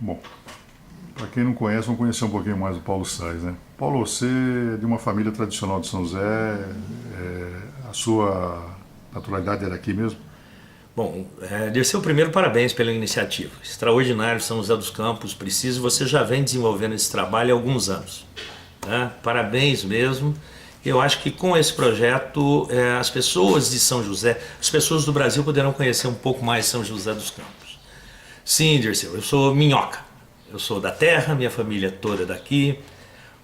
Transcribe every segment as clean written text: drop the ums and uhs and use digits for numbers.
Bom, para quem não conhece, vamos conhecer um pouquinho mais do Paulo Sais, né? Paulo, você é de uma família tradicional de São José, a sua naturalidade é daqui mesmo? Bom, Dirceu, primeiro parabéns pela iniciativa. Extraordinário São José dos Campos, preciso, você já vem desenvolvendo esse trabalho há alguns anos. Né? Parabéns mesmo. Eu acho que com esse projeto as pessoas de São José, as pessoas do Brasil poderão conhecer um pouco mais São José dos Campos. Sim, Dirceu, eu sou minhoca. Eu sou da terra, minha família toda é daqui.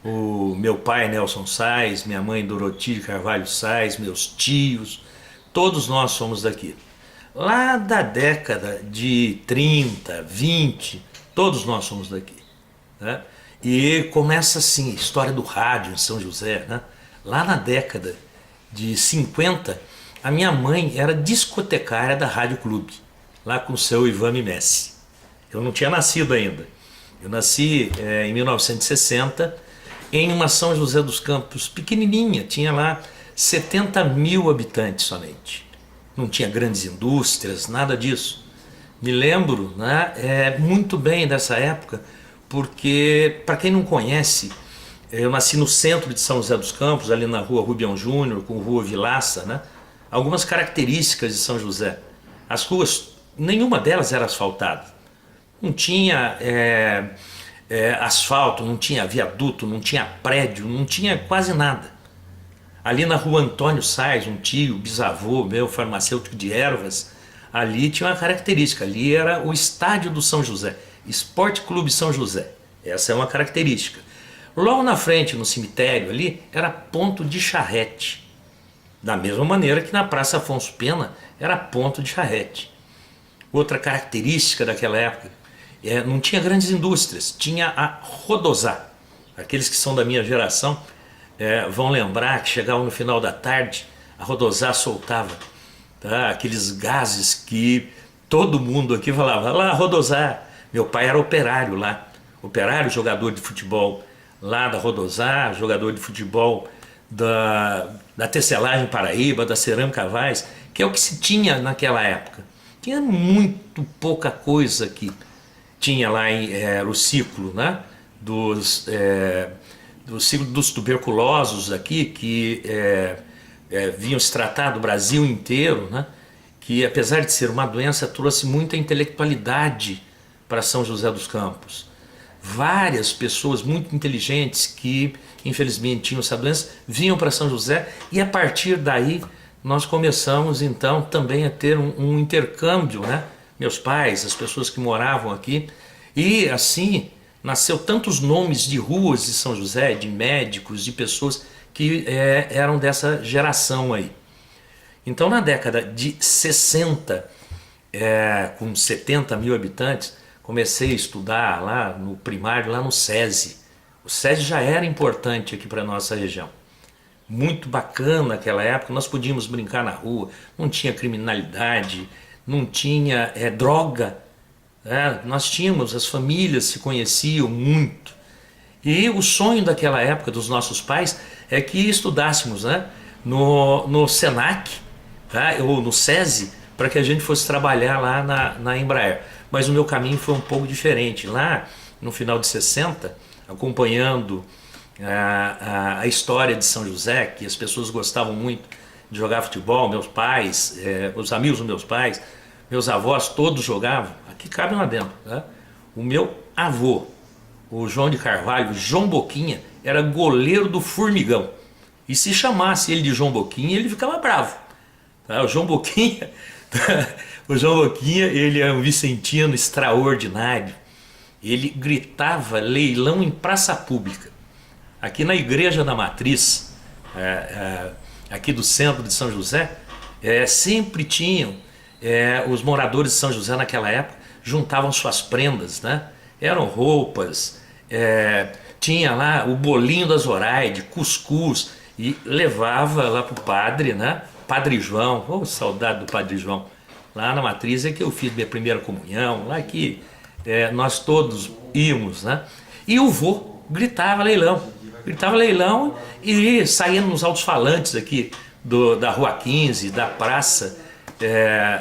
O meu pai Nelson Sais, minha mãe Doroti de Carvalho Sais, meus tios, todos nós somos daqui. Lá da década de 30, 20, todos nós somos daqui. Né? E começa assim a história do rádio em São José. Né? Lá na década de 50, a minha mãe era discotecária da Rádio Clube, lá com o seu Ivan Messi. Eu não tinha nascido ainda. Eu nasci em 1960 em uma São José dos Campos pequenininha, tinha lá 70 mil habitantes somente. Não tinha grandes indústrias, nada disso. Me lembro, né, muito bem dessa época, porque, para quem não conhece, eu nasci no centro de São José dos Campos, ali na rua Rubião Júnior, com rua Vilaça, né? Algumas características de São José. As ruas, nenhuma delas era asfaltada. Não tinha asfalto, não tinha viaduto, não tinha prédio, não tinha quase nada. Ali na rua Antônio Sais, um tio, bisavô meu, farmacêutico de ervas, ali tinha uma característica, ali era o estádio do São José, Esporte Clube São José, essa é uma característica. Logo na frente, no cemitério ali, era ponto de charrete, da mesma maneira que na Praça Afonso Pena era ponto de charrete. Outra característica daquela época, não tinha grandes indústrias, tinha a Rodosá. Aqueles que são da minha geração vão lembrar que chegavam no final da tarde, a Rodosá soltava, tá, aqueles gases que todo mundo aqui falava, lá Rodosá. Meu pai era operário lá, operário, jogador de futebol lá da Rodosá, jogador de futebol da Tecelagem Paraíba, da Cerâmica Vaz, que é o que se tinha naquela época. Tinha muito pouca coisa aqui. Tinha lá o ciclo, né, do ciclo dos tuberculosos aqui, que vinham se tratar do Brasil inteiro, né, que apesar de ser uma doença trouxe muita intelectualidade para São José dos Campos. Várias pessoas muito inteligentes que infelizmente tinham essa doença vinham para São José, e a partir daí nós começamos então também a ter um intercâmbio, né? Meus pais, as pessoas que moravam aqui, e assim nasceu tantos nomes de ruas de São José, de médicos, de pessoas que eram dessa geração aí. Então na década de 60, com 70 mil habitantes, comecei a estudar lá no primário, lá no SESI. O SESI já era importante aqui para a nossa região. Muito bacana naquela época, nós podíamos brincar na rua, não tinha criminalidade, não tinha droga, né? Nós tínhamos, as famílias se conheciam muito. E o sonho daquela época dos nossos pais é que estudássemos, né, no SENAC, tá, ou no SESI, para que a gente fosse trabalhar lá na Embraer. Mas o meu caminho foi um pouco diferente. Lá no final de 60, acompanhando a história de São José, que as pessoas gostavam muito de jogar futebol, meus pais, os amigos dos meus pais, meus avós, todos jogavam, aqui cabe lá dentro. Tá? O meu avô, o João de Carvalho, João Boquinha, era goleiro do Formigão. E se chamasse ele de João Boquinha, ele ficava bravo. Tá? O João Boquinha, o João Boquinha, ele é um vicentino extraordinário. Ele gritava leilão em praça pública. Aqui na Igreja da Matriz, aqui do centro de São José, sempre tinham, os moradores de São José naquela época, juntavam suas prendas, né? Eram roupas, tinha lá o bolinho da Zoraide, cuscuz, e levava lá para o padre, né? Padre João, oh, saudade do Padre João. Lá na Matriz é que eu fiz minha primeira comunhão, lá que nós todos íamos, né? E o vô gritava leilão e saía nos alto-falantes aqui da Rua 15, da praça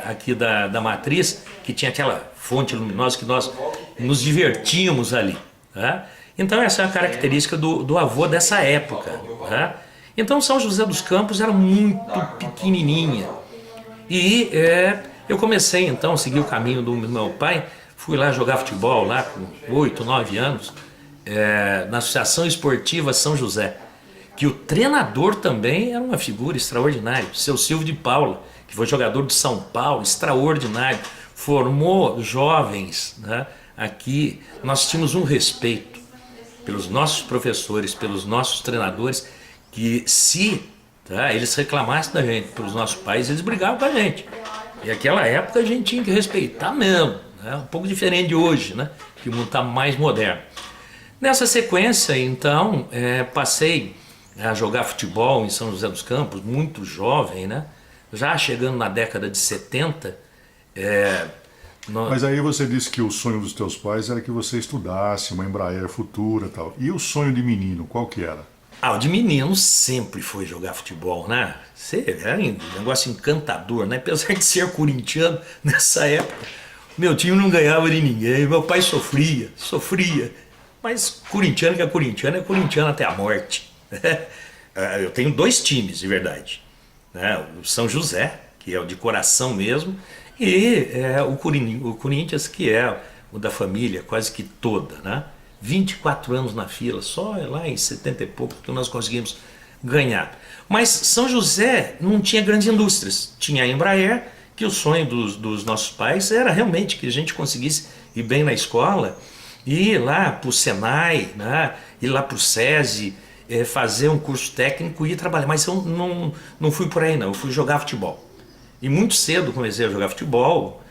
aqui da Matriz, que tinha aquela fonte luminosa que nós nos divertíamos ali. Tá? Então essa é a característica do avô dessa época. Tá? Então São José dos Campos era muito pequenininha. E eu comecei então a seguir o caminho do meu pai. Fui lá jogar futebol lá com 8, 9 anos, na Associação Esportiva São José. Que o treinador também era uma figura extraordinária, o seu Silvio de Paula, que foi jogador de São Paulo, extraordinário, formou jovens, né? Aqui nós tínhamos um respeito pelos nossos professores, pelos nossos treinadores, que se eles reclamassem da gente, pelos nossos pais, eles brigavam com a gente. E naquela época a gente tinha que respeitar mesmo, né? Um pouco diferente de hoje, né? Que o mundo está mais moderno. Nessa sequência, então, passei a jogar futebol em São José dos Campos, muito jovem, né? Já chegando na década de 70. Mas aí você disse que o sonho dos teus pais era que você estudasse uma Embraer futura e tal. E o sonho de menino, qual que era? O de menino sempre foi jogar futebol, né? Era um negócio encantador, né? Apesar de ser corintiano, nessa época, meu time não ganhava de ninguém, meu pai sofria. Mas corintiano que é corintiano até a morte. Eu tenho 2 times, de verdade. O São José, que é o de coração mesmo, e o Corinthians, que é o da família quase que toda, né? 24 anos na fila, só lá em 70 e pouco que nós conseguimos ganhar. Mas São José não tinha grandes indústrias, tinha a Embraer, que o sonho dos nossos pais era realmente que a gente conseguisse ir bem na escola, ir lá para o Senai, né? Ir lá para o SESI, fazer um curso técnico e ir trabalhar. Mas eu não fui por aí não, eu fui jogar futebol. E muito cedo comecei a jogar futebol,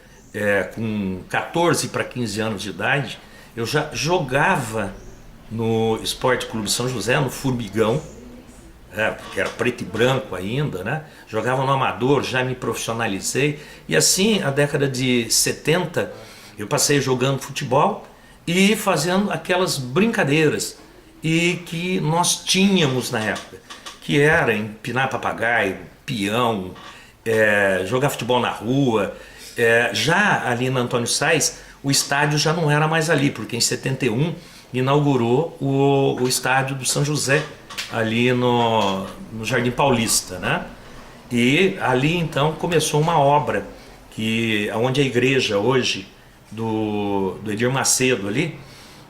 com 14 para 15 anos de idade, eu já jogava no Esporte Clube São José, no Formigão, porque era preto e branco ainda, né? Jogava no Amador, já me profissionalizei. E assim, a década de 70, eu passei jogando futebol e fazendo aquelas brincadeiras e que nós tínhamos na época, que era empinar papagaio, peão, jogar futebol na rua. Já ali na Antônio Sais, o estádio já não era mais ali, porque em 71 inaugurou o estádio do São José, ali no Jardim Paulista, né? E ali então começou uma obra, onde a igreja hoje, do Edir Macedo ali,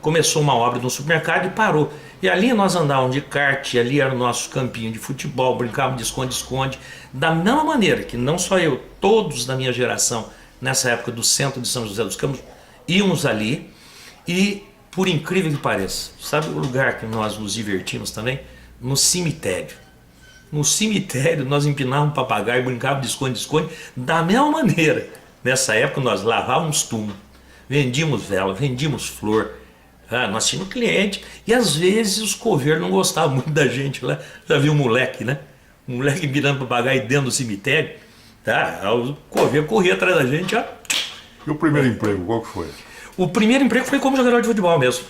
começou uma obra de um supermercado e parou. E ali nós andávamos de kart, ali era o nosso campinho de futebol, brincávamos de esconde-esconde, da mesma maneira que não só eu, todos da minha geração, nessa época do centro de São José dos Campos, íamos ali. E, por incrível que pareça, sabe o lugar que nós nos divertimos também? No cemitério. No cemitério nós empinávamos papagaio, brincávamos de esconde-esconde, da mesma maneira. Nessa época nós lavávamos túmulo, vendíamos vela, vendíamos flor. Nós tínhamos cliente e às vezes os coveiros não gostavam muito da gente lá. Já viu um moleque, né? Um moleque empinando papagaio dentro do cemitério. O coveiro corria atrás da gente. E o primeiro emprego, qual que foi? O primeiro emprego foi como jogador de futebol mesmo.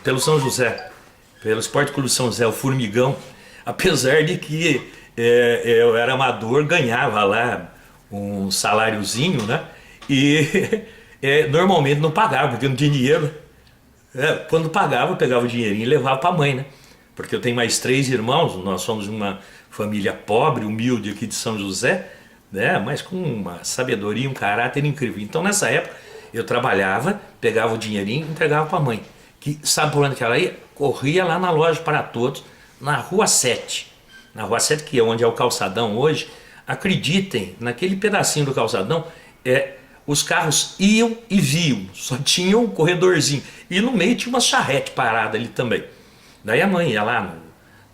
Pelo São José, pelo Esporte Clube São José, o Formigão. Apesar de que eu era amador, ganhava lá um saláriozinho, né? E normalmente não pagava, porque não tinha dinheiro. Quando pagava, eu pegava o dinheirinho e levava para a mãe, né? Porque eu tenho mais 3 irmãos, nós somos uma família pobre, humilde aqui de São José, né? Mas com uma sabedoria, um caráter incrível. Então nessa época eu trabalhava, pegava o dinheirinho e entregava para a mãe. Que sabe por onde que ela ia? Corria lá na loja para todos, na Rua 7. Na Rua 7, que é onde é o calçadão hoje. Acreditem, naquele pedacinho do calçadão, os carros iam e viam, só tinha um corredorzinho. E no meio tinha uma charrete parada ali também. Daí a mãe ia lá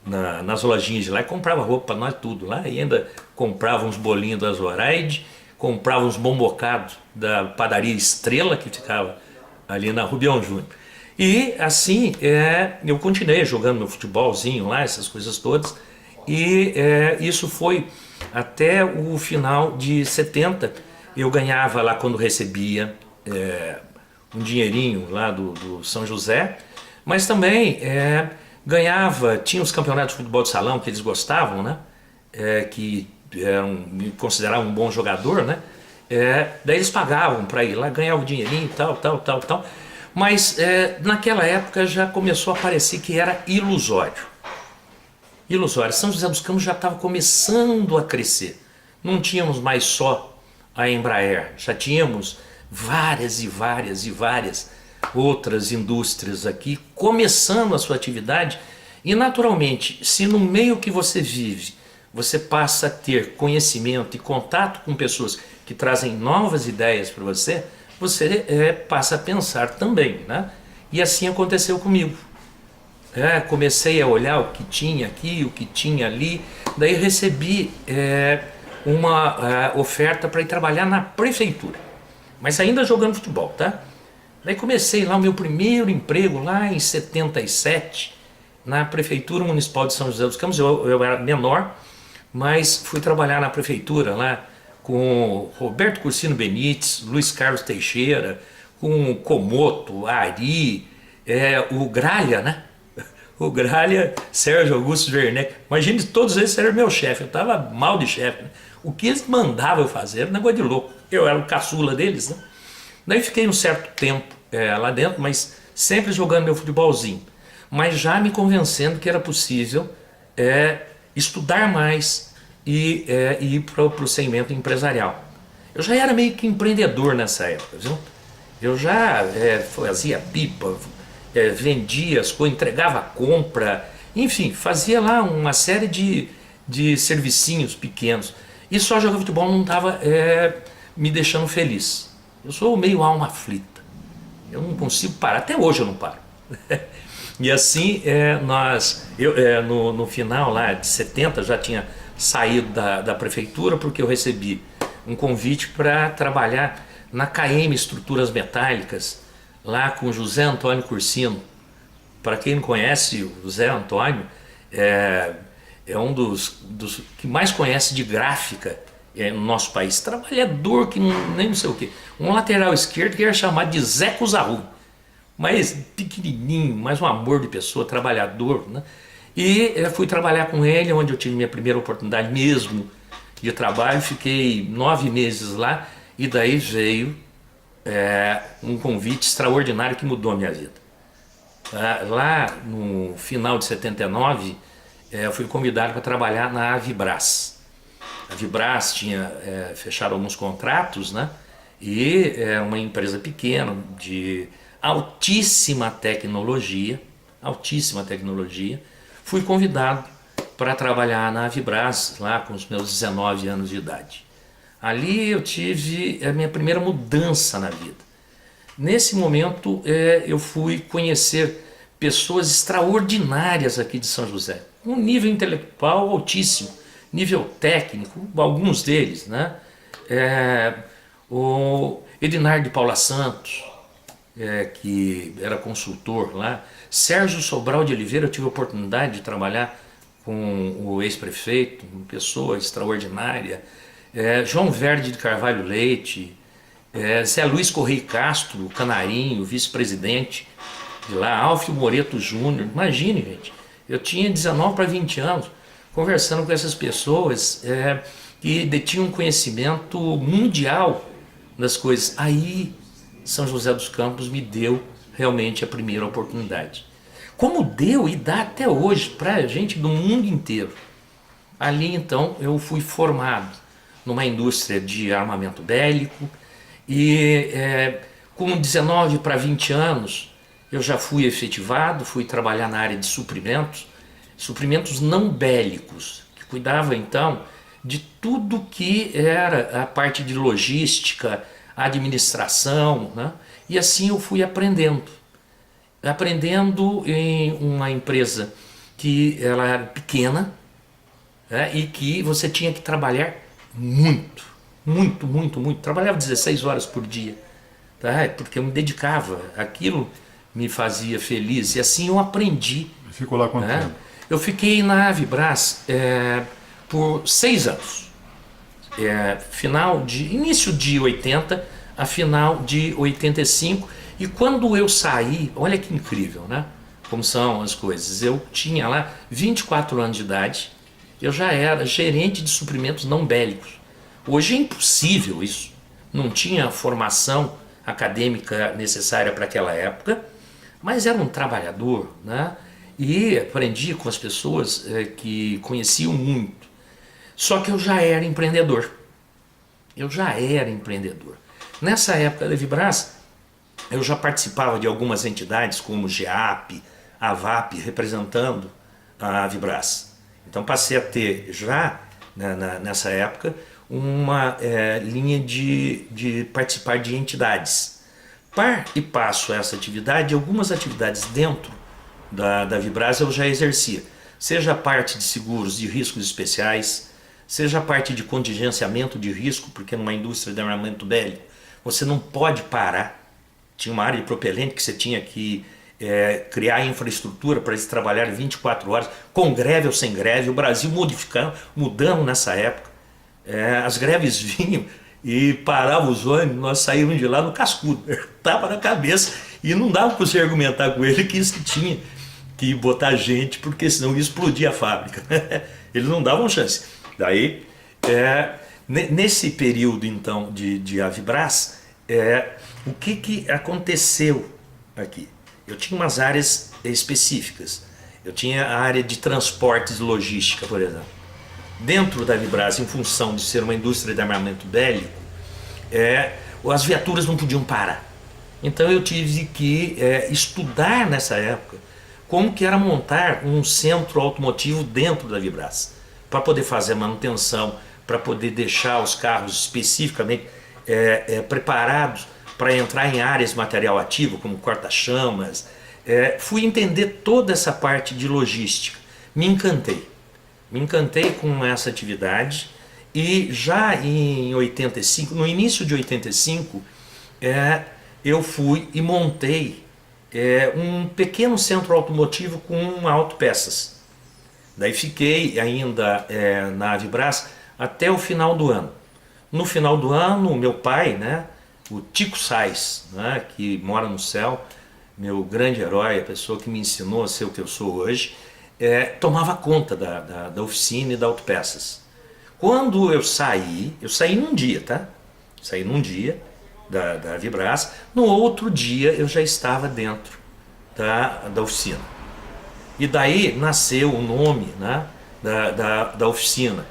nas lojinhas de lá e comprava roupa para nós tudo lá. E ainda comprava uns bolinhos da Zoraide, comprava uns bombocados da padaria Estrela, que ficava ali na Rubião Júnior. E assim eu continuei jogando meu futebolzinho lá, essas coisas todas. E isso foi até o final de 70. Eu ganhava lá quando recebia um dinheirinho lá do São José, mas também ganhava, tinha os campeonatos de futebol de salão que eles gostavam, né? Que me consideravam um bom jogador, né? Daí eles pagavam para ir lá, ganhavam dinheirinho e tal, tal, tal, tal. Mas naquela época já começou a parecer que era ilusório. Ilusório. São José dos Campos já estava começando a crescer. Não tínhamos mais só a Embraer, já tínhamos várias e várias e várias outras indústrias aqui começando a sua atividade. E naturalmente, se no meio que você vive, você passa a ter conhecimento e contato com pessoas que trazem novas ideias para você, você passa a pensar também, né? E assim aconteceu comigo. Comecei a olhar o que tinha aqui, o que tinha ali, daí recebi uma oferta para ir trabalhar na prefeitura, mas ainda jogando futebol, tá? Daí comecei lá o meu primeiro emprego lá em 77, na Prefeitura Municipal de São José dos Campos. Eu era menor, mas fui trabalhar na prefeitura lá com Roberto Cursino Benites, Luiz Carlos Teixeira, com Comoto, Ari, o Gralha, né? O Gralha, Sérgio Augusto Werneck. Imagine, todos eles eram meu chefe, eu estava mal de chefe, né? O que eles mandavam eu fazer era um negócio de louco. Eu era o caçula deles, né? Daí fiquei um certo tempo lá dentro, mas sempre jogando meu futebolzinho. Mas já me convencendo que era possível estudar mais e ir para o segmento empresarial. Eu já era meio que empreendedor nessa época, viu? Eu já fazia pipa, vendia as coisas, entregava a compra, enfim, fazia lá uma série de servicinhos pequenos. E só jogar futebol não estava me deixando feliz. Eu sou meio alma aflita, eu não consigo parar, até hoje eu não paro. E assim, no final lá de 70, já tinha saído da prefeitura, porque eu recebi um convite para trabalhar na KM Estruturas Metálicas, lá com José Antônio Cursino. Para quem não conhece, o José Antônio é um dos que mais conhece de gráfica no nosso país. Trabalhador que nem sei o quê. Um lateral esquerdo que era chamado de Zé Cuzarru, mas pequenininho, mas um amor de pessoa, trabalhador, né? E fui trabalhar com ele, onde eu tive minha primeira oportunidade mesmo de trabalho. Fiquei 9 meses lá e daí veio um convite extraordinário que mudou a minha vida. Lá no final de 79, eu fui convidado para trabalhar na Avibras. A Avibras tinha fechado alguns contratos, né? E é uma empresa pequena de altíssima tecnologia. Fui convidado para trabalhar na Avibras lá com os meus 19 anos de idade. Ali eu tive a minha primeira mudança na vida. Nesse momento eu fui conhecer pessoas extraordinárias aqui de São José, com um nível intelectual altíssimo, nível técnico, alguns deles, né? O Edinardo de Paula Santos, que era consultor lá, Sérgio Sobral de Oliveira. Eu tive a oportunidade de trabalhar com o ex-prefeito, uma pessoa extraordinária, João Verde de Carvalho Leite, Zé Luiz Correia Castro, Canarinho, vice-presidente de lá, Alfio Moreto Júnior. Imagine, gente, eu tinha 19 para 20 anos, conversando com essas pessoas que detinham um conhecimento mundial das coisas. Aí São José dos Campos me deu realmente a primeira oportunidade. Como deu e dá até hoje para gente do mundo inteiro. Ali então eu fui formado numa indústria de armamento bélico e com 19 para 20 anos eu já fui efetivado, fui trabalhar na área de suprimentos não bélicos, que cuidava então de tudo que era a parte de logística, administração, né? E assim eu fui aprendendo em uma empresa que ela era pequena, e que você tinha que trabalhar muito. Trabalhava 16 horas por dia, tá? Porque eu me dedicava, aquilo me fazia feliz e assim eu aprendi. Ficou lá quanto tempo? Eu fiquei na Avibras por 6 anos, início de 80 a final de 85. E quando eu saí, olha que incrível, né? Como são as coisas. Eu tinha lá 24 anos de idade, eu já era gerente de suprimentos não bélicos. Hoje é impossível isso. não tinha a formação acadêmica necessária para aquela época, mas era um trabalhador, né? E aprendi com as pessoas que conheciam muito. Só que eu já era empreendedor. Eu já era empreendedor. Nessa época da Vibras, eu já participava de algumas entidades como GEAP, AVAP, representando a Vibras. Então passei a ter já, nessa época, uma linha de participar de entidades. Par e passo essa atividade, algumas atividades dentro da Vibras eu já exercia. Seja a parte de seguros de riscos especiais, seja a parte de contingenciamento de risco, porque numa indústria de armamento bélico você não pode parar. Tinha uma área de propelente que você tinha que criar infraestrutura para eles trabalharem 24 horas, com greve ou sem greve. O Brasil mudando nessa época. As greves vinham e paravam os ônibus, nós saímos de lá no cascudo, tapa na cabeça, e não dava para você argumentar com ele que isso tinha que botar gente, porque senão ia explodir a fábrica. Eles não davam chance. Daí, nesse período então de Avibras, o que aconteceu aqui? Eu tinha umas áreas específicas. Eu tinha a área de transportes e logística, por exemplo. Dentro da Vibras, em função de ser uma indústria de armamento bélico, as viaturas não podiam parar. Então eu tive que estudar nessa época como que era montar um centro automotivo dentro da Vibras, para poder fazer a manutenção, para poder deixar os carros especificamente preparados para entrar em áreas de material ativo, como corta-chamas. Fui entender toda essa parte de logística. Me encantei com essa atividade, e já em 85, no início de 85, eu fui e montei um pequeno centro automotivo com autopeças. Daí fiquei ainda na Vibras até o final do ano. No final do ano, o meu pai, né, o Tico Sais, né, que mora no céu, meu grande herói, a pessoa que me ensinou a ser o que eu sou hoje, tomava conta da oficina e da autopeças. Quando eu saí num dia, tá? Saí num dia da Vibras, no outro dia eu já estava dentro da oficina. E daí nasceu o nome, né, da oficina.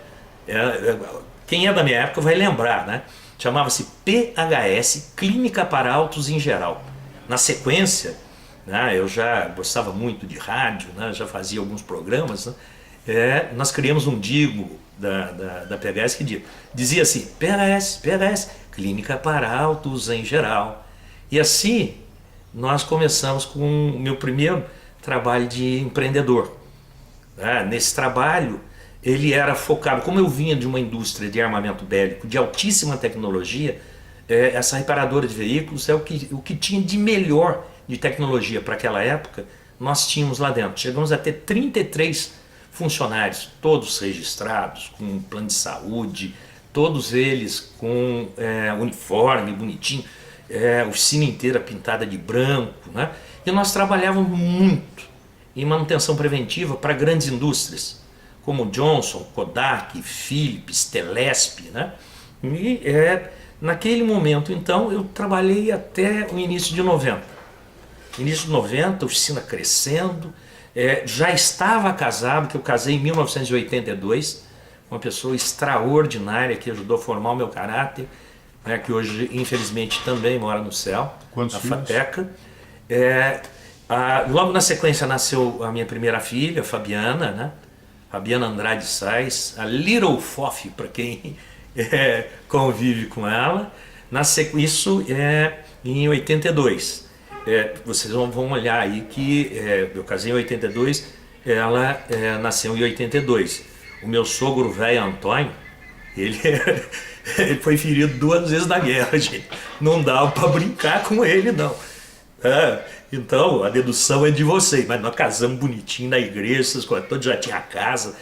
Quem é da minha época vai lembrar, né? Chamava-se PHS, Clínica para Autos em Geral. Na sequência, né, eu já gostava muito de rádio, né, já fazia alguns programas, né, nós criamos um digo da PHS que dizia assim: PHS, Clínica para Autos em Geral. E assim nós começamos com o meu primeiro trabalho de empreendedor. Nesse trabalho ele era focado, como eu vinha de uma indústria de armamento bélico de altíssima tecnologia, essa reparadora de veículos o que tinha de melhor de tecnologia para aquela época, nós tínhamos lá dentro. Chegamos a ter 33 funcionários, todos registrados, com plano de saúde, todos eles com uniforme bonitinho, oficina inteira pintada de branco, né? E nós trabalhávamos muito em manutenção preventiva para grandes indústrias, como Johnson, Kodak, Philips, Telesp, né? E naquele momento, então, eu trabalhei até o início de 90. Início de 90, oficina crescendo, já estava casado, que eu casei em 1982, uma pessoa extraordinária que ajudou a formar o meu caráter, né, que hoje, infelizmente, também mora no céu, Quantos na filhos? Fateca. Logo na sequência nasceu a minha primeira filha, Fabiana, né? Fabiana Andrade Sais, a Little Fofi, para quem convive com ela. Isso em 82. Vocês vão olhar aí que eu casei em 82, ela nasceu em 82. O meu sogro velho Antônio, ele foi ferido 2 vezes na guerra, gente. Não dava para brincar com ele, não. Então a dedução é de vocês, mas nós casamos bonitinho na igreja, essas coisas todas, já tinha casa.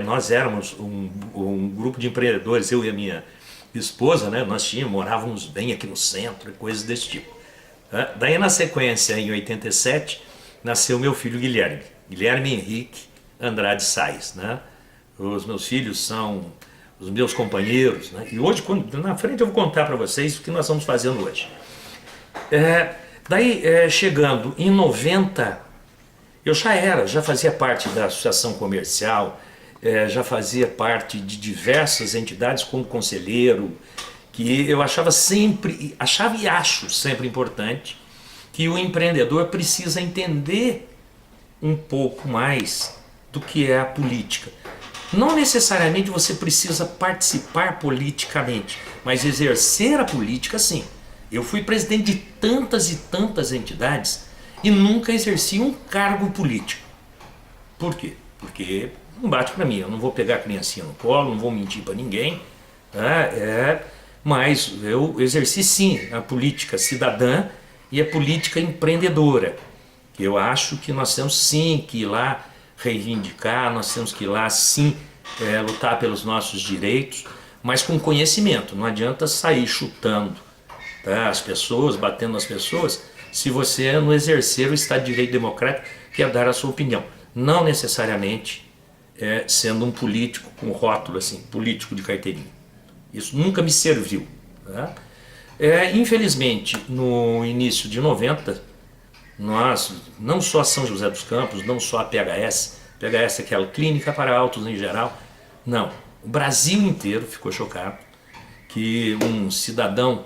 Nós éramos um grupo de empreendedores, eu e a minha esposa, né? Nós morávamos bem aqui no centro, coisas desse tipo. Daí na sequência, em 87, nasceu meu filho Guilherme Henrique Andrade Sais, né? Os meus filhos são os meus companheiros, né? E hoje, na frente, eu vou contar para vocês o que nós estamos fazendo hoje. Chegando em 90, eu já fazia parte da associação comercial, já fazia parte de diversas entidades como conselheiro, que eu achava e acho sempre importante que o empreendedor precisa entender um pouco mais do que é a política. Não necessariamente você precisa participar politicamente, mas exercer a política sim. Eu fui presidente de tantas e tantas entidades e nunca exerci um cargo político. Por quê? Porque não bate para mim, eu não vou pegar a criancinha no colo, não vou mentir para ninguém, mas eu exerci sim a política cidadã e a política empreendedora, que eu acho que nós temos sim que ir lá reivindicar, nós temos que ir lá sim lutar pelos nossos direitos, mas com conhecimento. Não adianta sair chutando, tá, as pessoas, batendo nas pessoas, se você não exercer o Estado de Direito Democrático, que é dar a sua opinião. Não necessariamente sendo um político com rótulo assim, político de carteirinha. Isso nunca me serviu. Tá? Infelizmente, no início de 90, nós, não só São José dos Campos, não só a PHS é aquela clínica para autos em geral, não, o Brasil inteiro ficou chocado que um cidadão,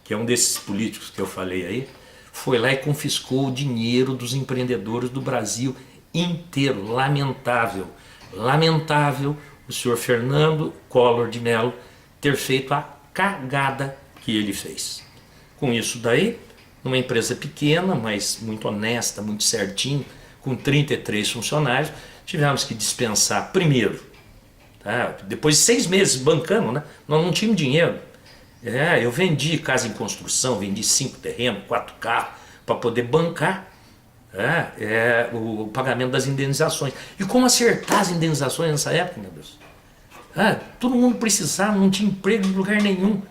que é um desses políticos que eu falei aí, foi lá e confiscou o dinheiro dos empreendedores do Brasil inteiro. Lamentável, lamentável o senhor Fernando Collor de Mello ter feito a cagada que ele fez. Com isso daí, numa empresa pequena, mas muito honesta, muito certinho, com 33 funcionários, tivemos que dispensar primeiro. Tá? Depois de 6 meses bancando, né? Nós não tínhamos dinheiro. Eu vendi casa em construção, vendi 5 terrenos, 4 carros, para poder bancar o pagamento das indenizações. E como acertar as indenizações nessa época, meu Deus? Todo mundo precisava, não tinha emprego em lugar nenhum.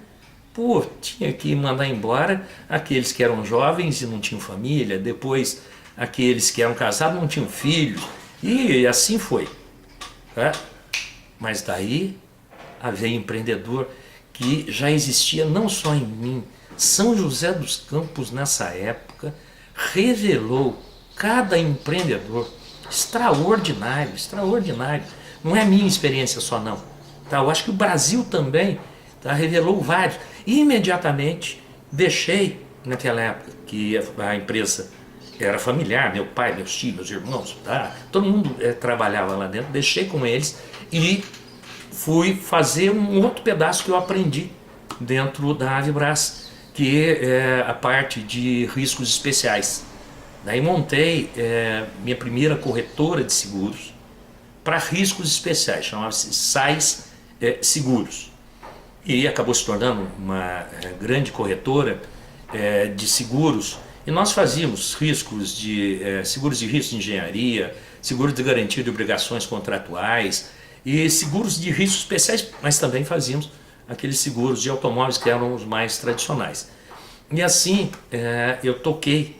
Pô, tinha que mandar embora aqueles que eram jovens e não tinham família, depois aqueles que eram casados não tinham filhos, e assim foi. Mas daí veio empreendedor que já existia não só em mim. São José dos Campos, nessa época, revelou cada empreendedor extraordinário, extraordinário. Não é minha experiência só não. Tá? Eu acho que o Brasil também revelou vários. E imediatamente deixei, naquela época, que a empresa era familiar, meu pai, meus tios, meus irmãos, todo mundo trabalhava lá dentro, deixei com eles e fui fazer um outro pedaço que eu aprendi dentro da Avibras, que é a parte de riscos especiais. Daí montei minha primeira corretora de seguros para riscos especiais, chamava-se SAIS Seguros. E acabou se tornando uma grande corretora de seguros. E nós fazíamos seguros de risco de engenharia, seguros de garantia de obrigações contratuais e seguros de riscos especiais, mas também fazíamos aqueles seguros de automóveis que eram os mais tradicionais. E assim eu toquei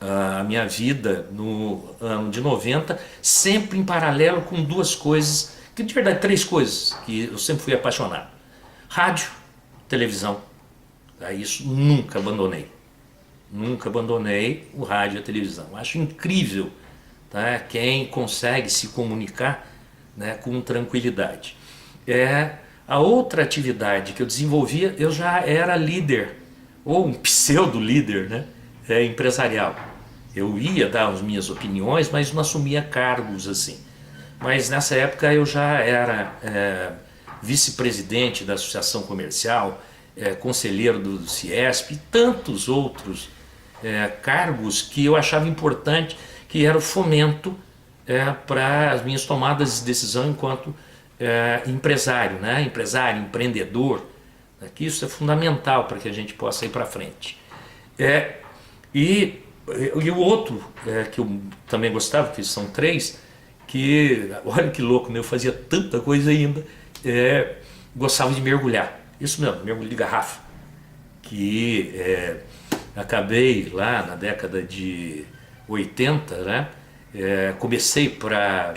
a minha vida no ano de 90, sempre em paralelo com 2 coisas, que de verdade 3 coisas que eu sempre fui apaixonado. Rádio, televisão. Isso nunca abandonei. Nunca abandonei o rádio e a televisão. Acho incrível quem consegue se comunicar com tranquilidade. A outra atividade que eu desenvolvia, eu já era líder, ou um pseudo-líder empresarial. Eu ia dar as minhas opiniões, mas não assumia cargos assim. Mas nessa época eu já era vice-presidente da Associação Comercial, conselheiro do CIESP e tantos outros cargos que eu achava importante, que era o fomento para as minhas tomadas de decisão enquanto empresário, empresário, empreendedor, que isso é fundamental para que a gente possa ir para frente. E o outro que eu também gostava, que são 3, que olha que louco, eu fazia tanta coisa ainda, gostava de mergulhar, isso mesmo, mergulho de garrafa, que acabei lá na década de 80, comecei para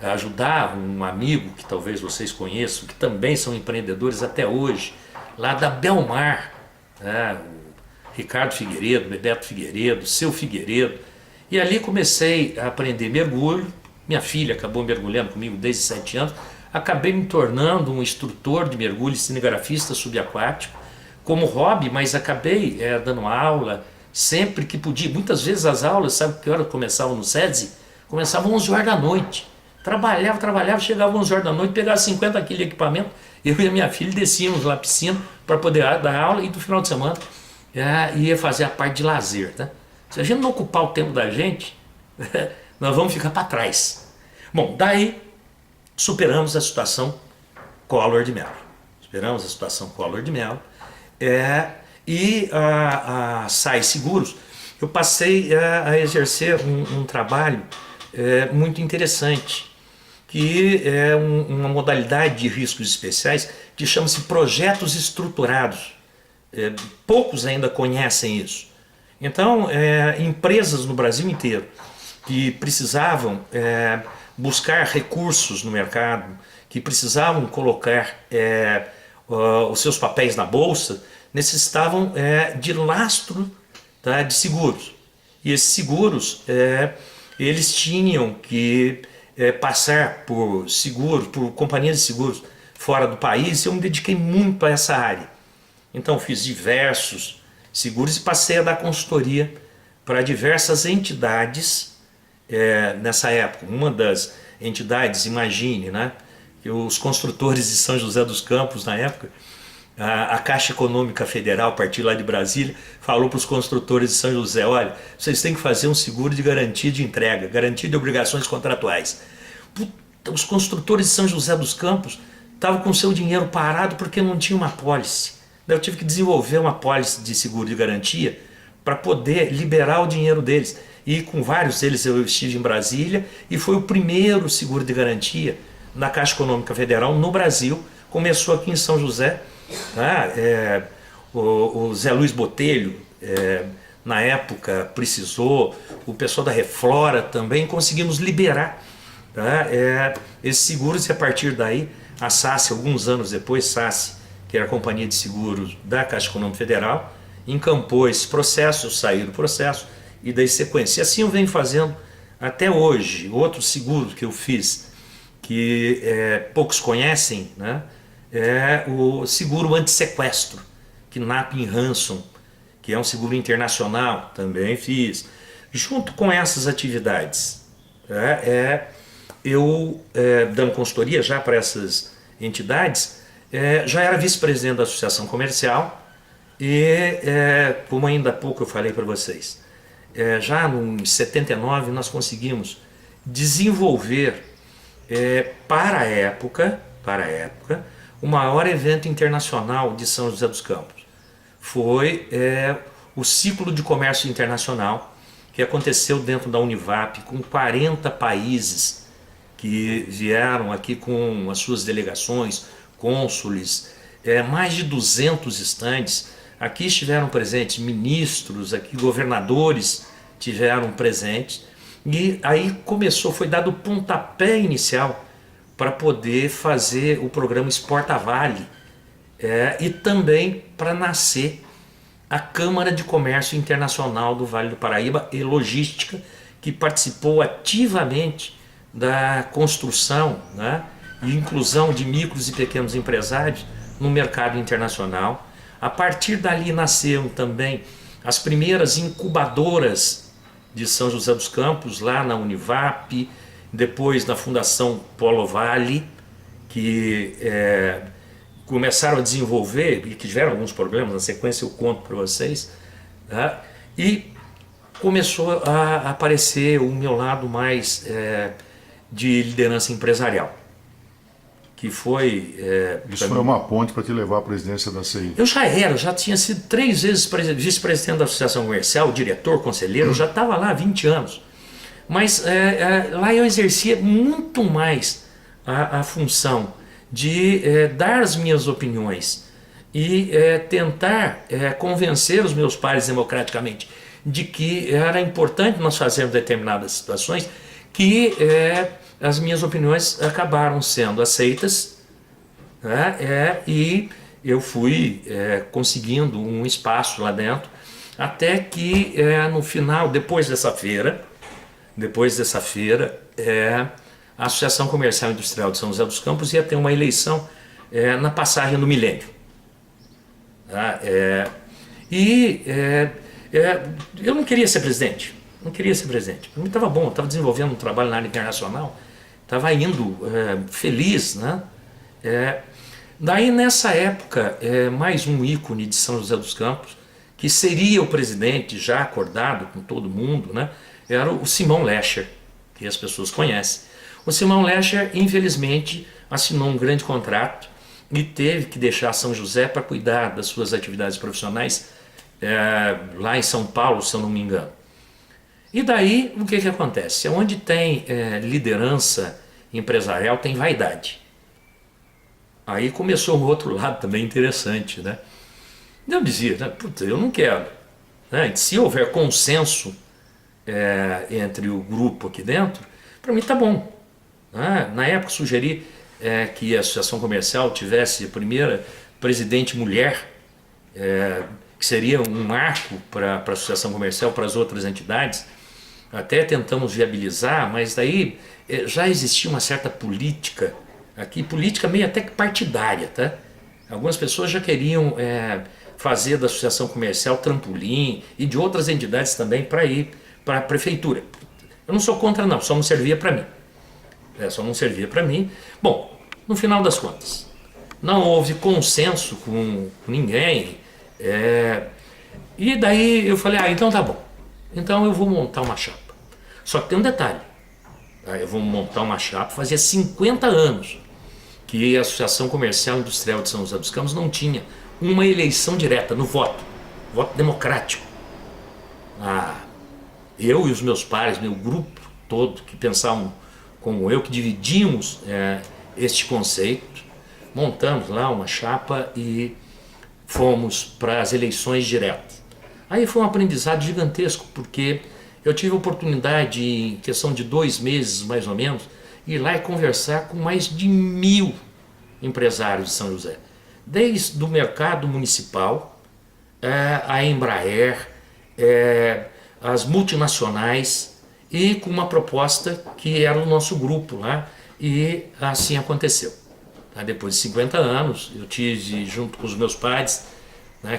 ajudar um amigo que talvez vocês conheçam, que também são empreendedores até hoje, lá da Belmar, né? O Ricardo Figueiredo, Bebeto Figueiredo, Seu Figueiredo. E ali comecei a aprender mergulho. Minha filha acabou mergulhando comigo desde 7 anos. Acabei me tornando um instrutor de mergulho, cinegrafista subaquático, como hobby, mas acabei dando aula sempre que podia. Muitas vezes as aulas, sabe que hora começavam no SEDSI? Começavam 11 horas da noite. Trabalhava, chegava 11 horas da noite, pegava 50 quilos de equipamento, eu e a minha filha descíamos lá na piscina para poder dar aula, e no final de semana ia fazer a parte de lazer. Tá? Se a gente não ocupar o tempo da gente, nós vamos ficar para trás. Bom, daí superamos a situação Collor de Mello. Superamos a situação Collor de Mello. E a SAI Seguros, eu passei a exercer um trabalho muito interessante, que é uma modalidade de riscos especiais que chama-se projetos estruturados. Poucos ainda conhecem isso. Então, empresas no Brasil inteiro que precisavam buscar recursos no mercado, que precisavam colocar os seus papéis na bolsa, necessitavam de lastro, tá, de seguros. E esses seguros, eles tinham que passar por seguros, por companhias de seguros fora do país. Eu me dediquei muito a essa área. Então fiz diversos seguros e passei a dar consultoria para diversas entidades nessa época. Uma das entidades, imagine, né, que os construtores de São José dos Campos, na época, a Caixa Econômica Federal, a partir lá de Brasília, falou para os construtores de São José: olha, vocês têm que fazer um seguro de garantia de entrega, garantia de obrigações contratuais. Os construtores de São José dos Campos estavam com seu dinheiro parado porque não tinha uma apólice. Daí eu tive que desenvolver uma apólice de seguro de garantia para poder liberar o dinheiro deles. E com vários deles eu estive em Brasília, e foi o primeiro seguro de garantia na Caixa Econômica Federal no Brasil. Começou aqui em São José. O Zé Luiz Botelho, na época, precisou, o pessoal da Reflora também, conseguimos liberar, tá, esses seguros. E a partir daí a SACE, alguns anos depois, SACE, que era a Companhia de Seguros da Caixa Econômica Federal, encampou esse processo, eu saí do processo e dei sequência. E assim eu venho fazendo até hoje. Outro seguro que eu fiz, que poucos conhecem, né, é o seguro antissequestro, Knapp Hanson, que é um seguro internacional, também fiz. Junto com essas atividades, eu dando consultoria já para essas entidades, já era vice-presidente da Associação Comercial e, como ainda há pouco eu falei para vocês, já em 79 nós conseguimos desenvolver para a época, o maior evento internacional de São José dos Campos. Foi o Ciclo de Comércio Internacional, que aconteceu dentro da Univap, com 40 países que vieram aqui com as suas delegações, cônsules, mais de 200 estandes. Aqui estiveram presentes ministros, aqui governadores tiveram presentes. E aí foi dado o pontapé inicial para poder fazer o programa Exporta Vale, e também para nascer a Câmara de Comércio Internacional do Vale do Paraíba e Logística, que participou ativamente da construção, né, e inclusão de micros e pequenos empresários no mercado internacional. A partir dali nasceram também as primeiras incubadoras de São José dos Campos, lá na Univap, depois na Fundação Polo Vale, que começaram a desenvolver e que tiveram alguns problemas, na sequência eu conto para vocês, tá? E começou a aparecer o meu lado mais de liderança empresarial, que foi... Isso foi uma ponte para te levar à presidência da CI. Eu já tinha sido 3 vezes vice-presidente da Associação Comercial, diretor, conselheiro, eu já estava lá há 20 anos. Mas lá eu exercia muito mais a função de dar as minhas opiniões e tentar convencer os meus pares democraticamente de que era importante nós fazermos determinadas situações que as minhas opiniões acabaram sendo aceitas, né? E eu fui conseguindo um espaço lá dentro, até que no final, depois dessa feira, a Associação Comercial e Industrial de São José dos Campos ia ter uma eleição na passagem do milênio. Tá? Eu não queria ser presidente, não queria ser presidente. Para mim estava bom, estava desenvolvendo um trabalho na área internacional, estava indo feliz, né? Daí nessa época, mais um ícone de São José dos Campos, que seria o presidente já acordado com todo mundo, né? Era o Simão Lescher, que as pessoas conhecem. O Simão Lescher, infelizmente, assinou um grande contrato e teve que deixar São José para cuidar das suas atividades profissionais lá em São Paulo, se eu não me engano. E daí, o que acontece? Onde tem liderança empresarial, tem vaidade. Aí começou um outro lado também interessante, né? Eu dizia, né? Puta, eu não quero. Né? Se houver consenso entre o grupo aqui dentro, para mim tá bom. Né? Na época sugeri que a Associação Comercial tivesse a primeira presidente mulher, que seria um marco para a Associação Comercial, para as outras entidades. Até tentamos viabilizar, mas daí já existia uma certa política aqui, política meio até que partidária, tá? Algumas pessoas já queriam fazer da Associação Comercial trampolim e de outras entidades também para ir para a prefeitura. Eu não sou contra não, só não servia para mim. Só não servia para mim. Bom, no final das contas, não houve consenso com ninguém. E daí eu falei, então tá bom. Então eu vou montar uma chapa. Só que tem um detalhe. Eu vou montar uma chapa, fazia 50 anos que a Associação Comercial e Industrial de São José dos Campos não tinha uma eleição direta no voto democrático. Eu e os meus pares, meu grupo todo que pensavam como eu, que dividíamos este conceito, montamos lá uma chapa e fomos para as eleições diretas. Aí foi um aprendizado gigantesco, porque eu tive a oportunidade, em questão de 2 meses mais ou menos, ir lá e conversar com mais de 1000 empresários de São José, desde o mercado municipal, a Embraer, as multinacionais, e com uma proposta que era o nosso grupo lá, e assim aconteceu. Depois de 50 anos, eu tive, junto com os meus pais,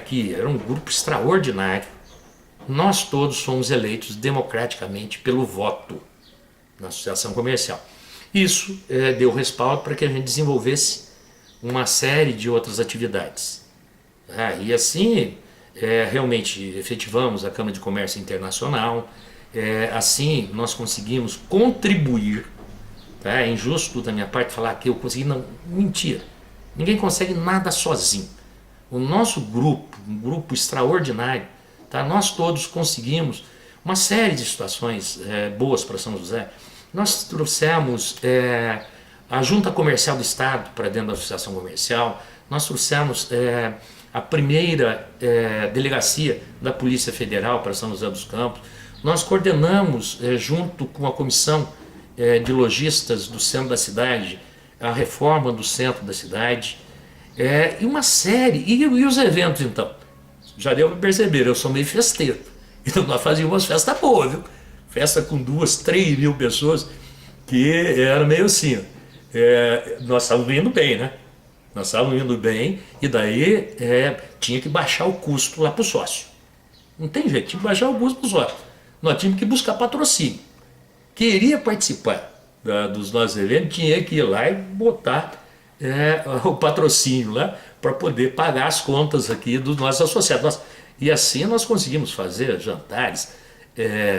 que era um grupo extraordinário, nós todos fomos eleitos democraticamente pelo voto na Associação Comercial. Isso deu respaldo para que a gente desenvolvesse uma série de outras atividades. E assim, realmente efetivamos a Câmara de Comércio Internacional, assim nós conseguimos contribuir. É injusto da minha parte falar que eu consegui, não, mentira. Ninguém consegue nada sozinho. O nosso grupo, um grupo extraordinário, nós todos conseguimos uma série de situações boas para São José. Nós trouxemos a Junta Comercial do Estado para dentro da Associação Comercial, nós trouxemos a primeira delegacia da Polícia Federal para São José dos Campos, nós coordenamos, junto com a Comissão de Lojistas do centro da cidade, a reforma do centro da cidade, e uma série, e os eventos então? Já deu para perceber, eu sou meio festeiro, então nós fazíamos umas festas boas, viu? Festa com 2, 3 mil pessoas, que era meio assim, nós estávamos indo bem, né? Nós estávamos indo bem, e daí tinha que baixar o custo lá para o sócio. Não tem jeito, tinha que baixar o custo para o sócio. Nós tínhamos que buscar patrocínio. Queria participar dos nossos eventos, tinha que ir lá e botar o patrocínio lá para poder pagar as contas aqui dos nossos associados. E assim nós conseguimos fazer jantares,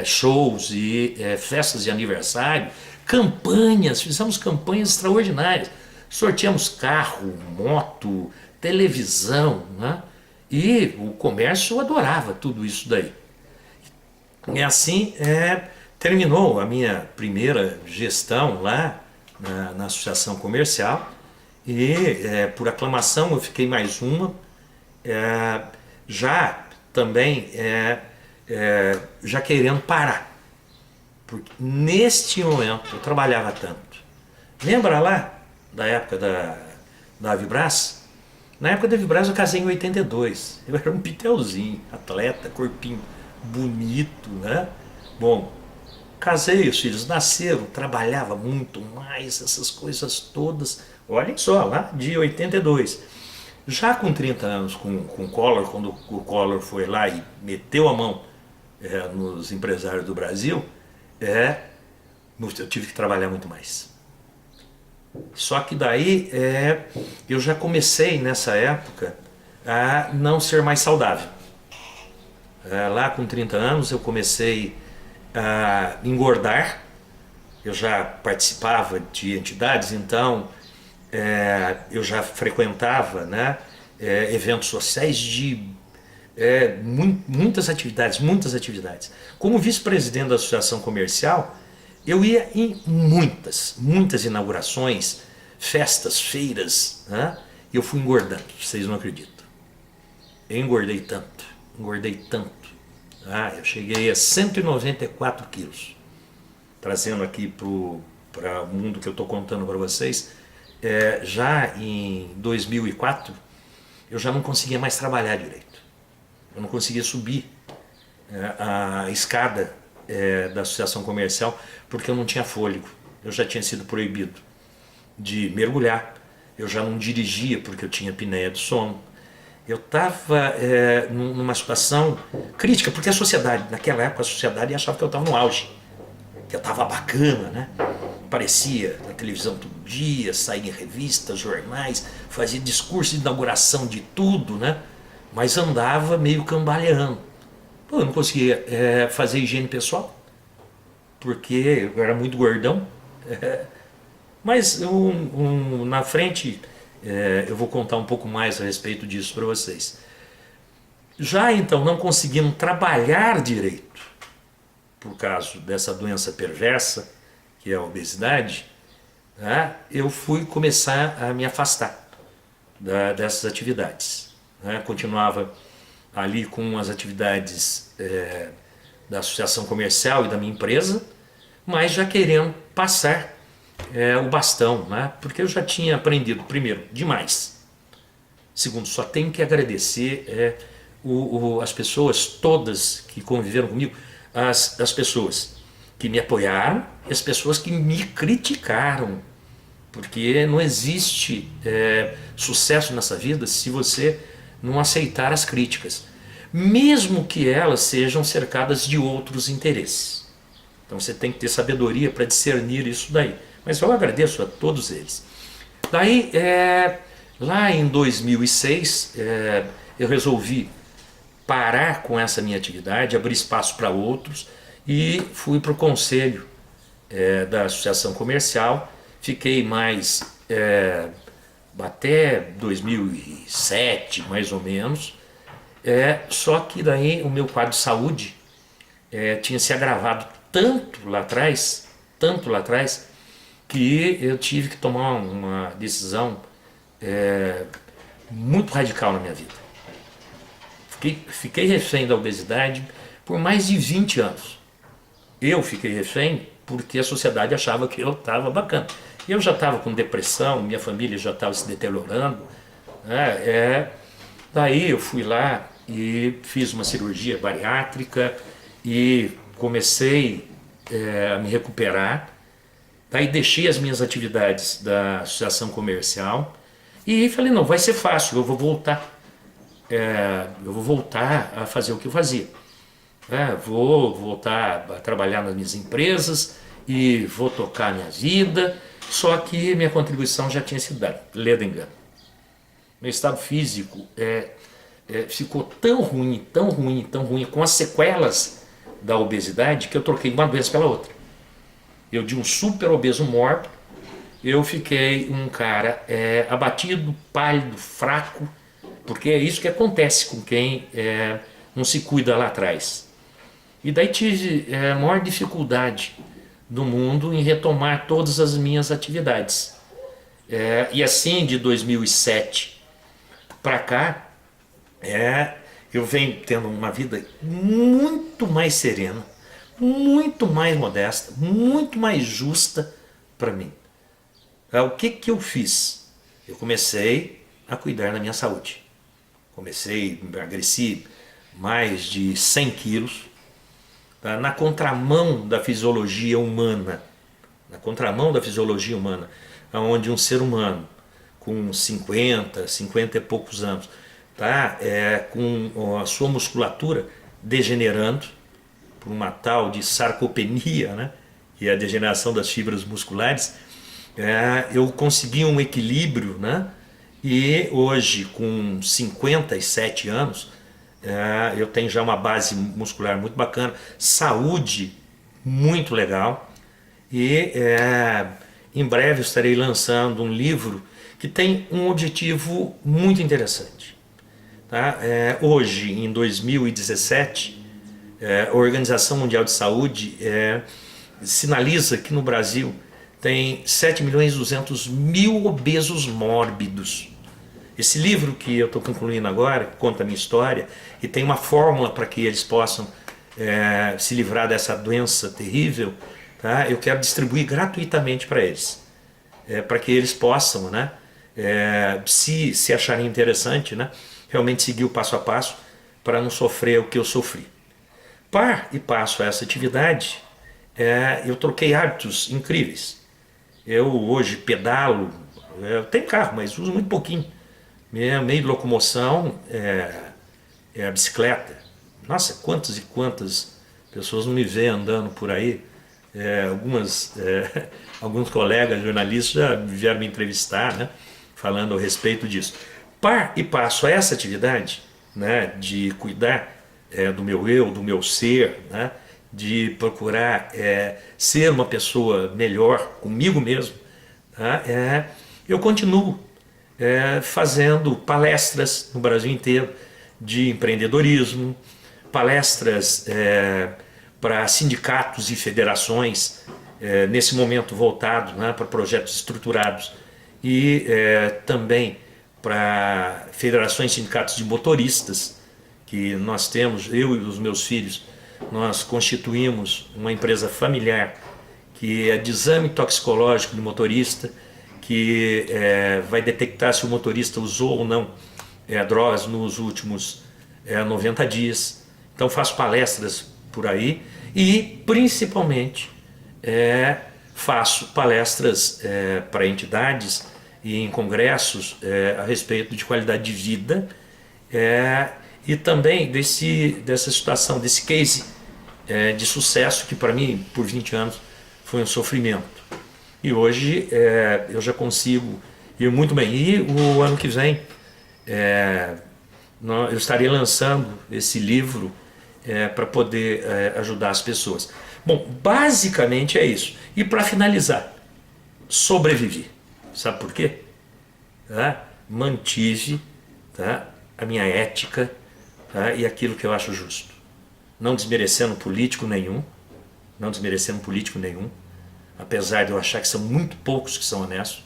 shows e festas de aniversário, campanhas, fizemos campanhas extraordinárias. Sorteamos carro, moto, televisão, né? E o comércio adorava tudo isso daí. E assim terminou a minha primeira gestão lá na Associação Comercial e por aclamação eu fiquei mais uma, já também já querendo parar, porque neste momento eu trabalhava tanto, Lembra lá da época da Avibras? Na época da Avibras eu casei em 82. Eu era um pitelzinho, atleta, corpinho bonito, né? Bom, casei, os filhos nasceram, trabalhava muito mais, essas coisas todas. Olhem só, lá de 82. Já com 30 anos, com o Collor, quando o Collor foi lá e meteu a mão nos empresários do Brasil, eu tive que trabalhar muito mais. Só que daí eu já comecei nessa época a não ser mais saudável. Lá com 30 anos eu comecei a engordar. Eu já participava de entidades, então eu já frequentava, né, eventos sociais de muitas atividades. Como vice-presidente da Associação Comercial, eu ia em muitas inaugurações, festas, feiras, né? E eu fui engordando, vocês não acreditam. Eu engordei tanto. Eu cheguei a 194 quilos. Trazendo aqui para o mundo que eu estou contando para vocês, já em 2004, eu já não conseguia mais trabalhar direito. Eu não conseguia subir a escada da associação comercial porque eu não tinha fôlego. Eu já tinha sido proibido de mergulhar. Eu já não dirigia porque eu tinha apneia do sono. Eu estava numa situação crítica, porque a sociedade, naquela época a sociedade achava que eu estava no auge, que eu estava bacana, né? Aparecia na televisão todo dia, saía em revistas, jornais, fazia discurso de inauguração de tudo, né? Mas andava meio cambaleando. Pô, eu não conseguia fazer higiene pessoal, porque eu era muito gordão. Mas na frente eu vou contar um pouco mais a respeito disso para vocês. Já então, não conseguindo trabalhar direito, por causa dessa doença perversa, que é a obesidade, né, eu fui começar a me afastar dessas atividades. Né? Continuava ali com as atividades da associação comercial e da minha empresa, mas já querendo passar o bastão, né? Porque eu já tinha aprendido, primeiro, demais. Segundo, só tenho que agradecer as pessoas todas que conviveram comigo, as pessoas que me apoiaram e as pessoas que me criticaram, porque não existe sucesso nessa vida se você não aceitar as críticas, mesmo que elas sejam cercadas de outros interesses. Então você tem que ter sabedoria para discernir isso daí. Mas eu agradeço a todos eles. Daí, lá em 2006, eu resolvi parar com essa minha atividade, abrir espaço para outros e fui para o conselho da Associação Comercial. Fiquei mais até 2007, mais ou menos. Só que daí o meu quadro de saúde tinha se agravado tanto lá atrás, que eu tive que tomar uma decisão muito radical na minha vida. Fiquei refém da obesidade por mais de 20 anos. Eu fiquei refém porque a sociedade achava que eu estava bacana. Eu já estava com depressão, minha família já estava se deteriorando. Daí eu fui lá e fiz uma cirurgia bariátrica e comecei a me recuperar. Daí deixei as minhas atividades da associação comercial e falei, não, vai ser fácil, eu vou voltar. Eu vou voltar a fazer o que eu fazia. Vou voltar a trabalhar nas minhas empresas e vou tocar a minha vida. Só que minha contribuição já tinha sido dada, ledo engano. Meu estado físico ficou tão ruim, com as sequelas da obesidade, que eu troquei uma doença pela outra. Eu de um super obeso mórbido, eu fiquei um cara abatido, pálido, fraco, porque é isso que acontece com quem não se cuida lá atrás. E daí tive a maior dificuldade do mundo em retomar todas as minhas atividades. E assim, de 2007 para cá, eu venho tendo uma vida muito mais serena, muito mais modesta, muito mais justa para mim. O que que eu fiz? Eu comecei a cuidar da minha saúde. Emagreci mais de 100 quilos, tá? Na contramão da fisiologia humana, onde um ser humano com 50 e poucos anos, tá? Com a sua musculatura degenerando por uma tal de sarcopenia, né? Que é a degeneração das fibras musculares, eu consegui um equilíbrio, né? E hoje, com 57 anos, eu tenho já uma base muscular muito bacana, saúde muito legal, e em breve eu estarei lançando um livro que tem um objetivo muito interessante. Tá? Hoje, em 2017, a Organização Mundial de Saúde sinaliza que no Brasil tem 7.200.000 obesos mórbidos. Esse livro que eu estou concluindo agora, conta a minha história, e tem uma fórmula para que eles possam se livrar dessa doença terrível, tá? Eu quero distribuir gratuitamente para eles, para que eles possam, né, se acharem interessante, né, realmente seguir o passo a passo para não sofrer o que eu sofri. Par e passo a essa atividade, eu troquei hábitos incríveis. Eu hoje pedalo, eu tenho carro, mas uso muito pouquinho. Meu meio de locomoção é a bicicleta. Nossa, quantas e quantas pessoas não me veem andando por aí. Alguns colegas jornalistas já vieram me entrevistar, né, falando a respeito disso. Par e passo a essa atividade, né, de cuidar do meu eu, do meu ser, né, de procurar ser uma pessoa melhor comigo mesmo, tá? Eu continuo fazendo palestras no Brasil inteiro de empreendedorismo, palestras para sindicatos e federações, nesse momento voltado, né, para projetos estruturados, e também para federações e sindicatos de motoristas, que nós temos, eu e os meus filhos, nós constituímos uma empresa familiar que é de exame toxicológico do motorista, que vai detectar se o motorista usou ou não drogas nos últimos 90 dias. Então faço palestras por aí e principalmente faço palestras para entidades e em congressos a respeito de qualidade de vida, e também dessa situação, desse case de sucesso que para mim por 20 anos foi um sofrimento. E hoje eu já consigo ir muito bem. E o ano que vem eu estarei lançando esse livro para poder ajudar as pessoas. Bom, basicamente é isso. E para finalizar, sobrevivi. Sabe por quê? Mantive, tá, a minha ética, tá, e aquilo que eu acho justo. Não desmerecendo político nenhum, apesar de eu achar que são muito poucos que são honestos.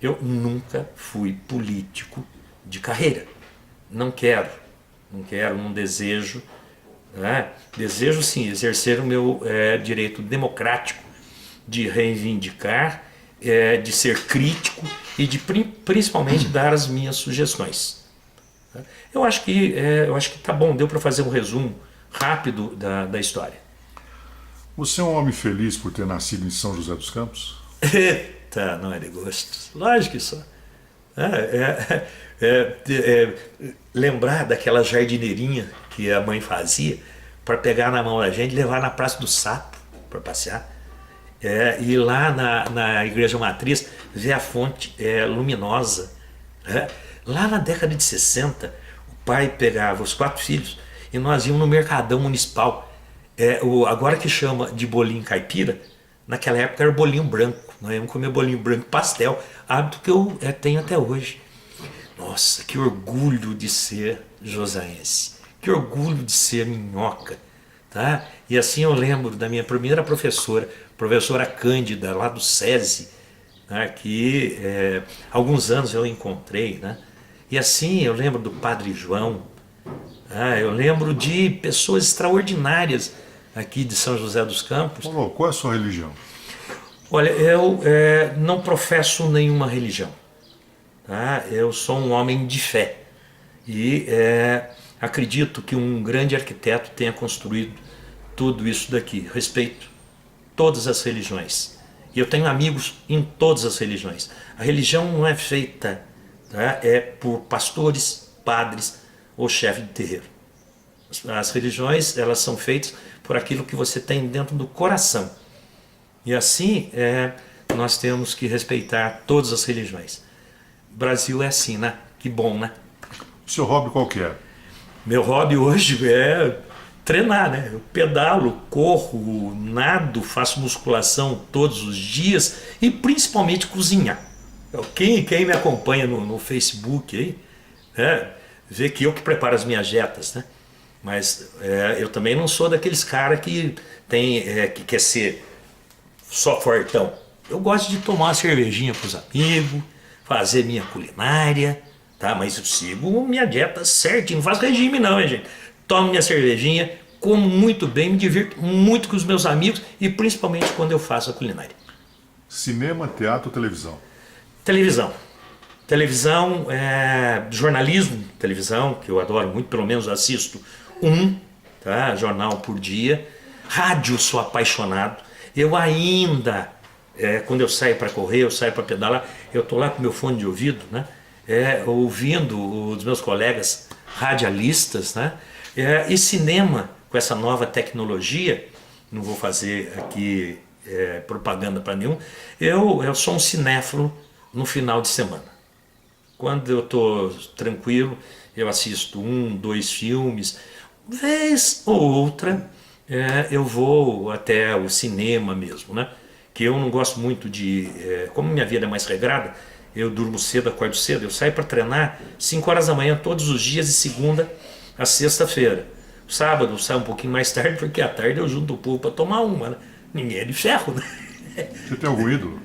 Eu nunca fui político de carreira. Não quero, não desejo. Desejo sim exercer o meu direito democrático de reivindicar, de ser crítico e de principalmente dar as minhas sugestões. Eu acho que tá bom, deu para fazer um resumo rápido da história. Você é um homem feliz por ter nascido em São José dos Campos? Eita, não é de gostos. Lógico que só. Lembrar daquela jardineirinha que a mãe fazia para pegar na mão da gente e levar na Praça do Sapo para passear. Ir lá na Igreja Matriz, ver a fonte luminosa. Lá na década de 60, o pai pegava os 4 filhos e nós íamos no Mercadão Municipal. Agora que chama de bolinho caipira, naquela época era bolinho branco. Nós íamos comer bolinho branco pastel, hábito que eu tenho até hoje. Nossa, que orgulho de ser josaense, que orgulho de ser minhoca, tá? E assim eu lembro da minha primeira professora Cândida, lá do SESI, né, que alguns anos eu encontrei, né? E assim eu lembro do Padre João, eu lembro de pessoas extraordinárias aqui de São José dos Campos. Qual é a sua religião? Olha, eu não professo nenhuma religião, tá? Eu sou um homem de fé e acredito que um grande arquiteto tenha construído tudo isso daqui. Respeito todas as religiões e eu tenho amigos em todas as religiões. A religião não é feita, tá, por pastores, padres ou chefe de terreiro. As religiões, elas são feitas por aquilo que você tem dentro do coração. E assim nós temos que respeitar todas as religiões. O Brasil é assim, né? Que bom, né? O seu hobby qual que é? Meu hobby hoje é treinar, né? Eu pedalo, corro, nado, faço musculação todos os dias e principalmente cozinhar. Quem me acompanha no Facebook aí, né, vê que eu que preparo as minhas dietas, né? Mas eu também não sou daqueles caras que que quer ser só fortão. Eu gosto de tomar uma cervejinha com os amigos, fazer minha culinária, tá? Mas eu sigo minha dieta certinho, não faço regime não, hein, gente? Tomo minha cervejinha, como muito bem, me divirto muito com os meus amigos e principalmente quando eu faço a culinária. Cinema, teatro, televisão. Televisão. Televisão, jornalismo, televisão, que eu adoro muito, pelo menos assisto tá? Jornal por dia. Rádio, sou apaixonado. Eu ainda, quando eu saio para correr, eu saio para pedalar, eu estou lá com meu fone de ouvido, né? Ouvindo os meus colegas radialistas, né? E cinema, com essa nova tecnologia, não vou fazer aqui propaganda para nenhum, eu sou um cinéfilo no final de semana. Quando eu estou tranquilo, eu assisto 2 filmes, vez ou outra eu vou até o cinema mesmo, né? Que eu não gosto muito de... como minha vida é mais regrada, eu durmo cedo, acordo cedo, eu saio para treinar 5 horas da manhã todos os dias, de segunda a sexta-feira. Sábado eu saio um pouquinho mais tarde, porque à tarde eu junto o povo para tomar uma, né? Ninguém é de ferro, né? Você tem algum ídolo?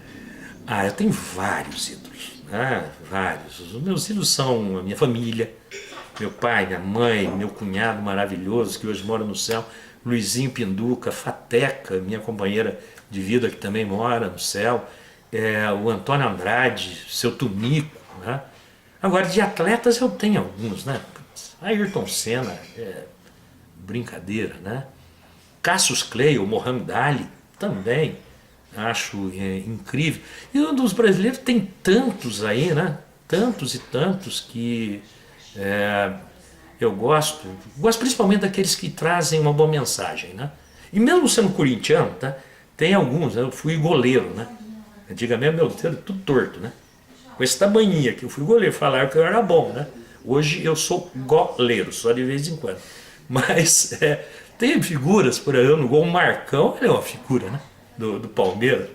Eu tenho vários ídolos, né? Vários. Os meus ídolos são a minha família, meu pai, minha mãe, meu cunhado maravilhoso, que hoje mora no céu, Luizinho Pinduca, Fateca, minha companheira de vida que também mora no céu, o Antônio Andrade, seu Tunico, né? Agora, de atletas eu tenho alguns, né? Ayrton Senna, brincadeira, né? Cassius Clay, o Mohamed Ali, também acho incrível. E um dos brasileiros tem tantos aí, né? Tantos e tantos que eu gosto principalmente daqueles que trazem uma boa mensagem, né? E mesmo sendo corintiano, tá? Tem alguns, eu fui goleiro, né? Antigamente meu dedo tudo torto, né? Com esse tamanhinho aqui, eu fui goleiro, falaram que eu era bom, né? Hoje eu sou goleiro, só de vez em quando. Mas tem figuras por aí, no gol, o Marcão, ele é uma figura, né? Do Palmeiras.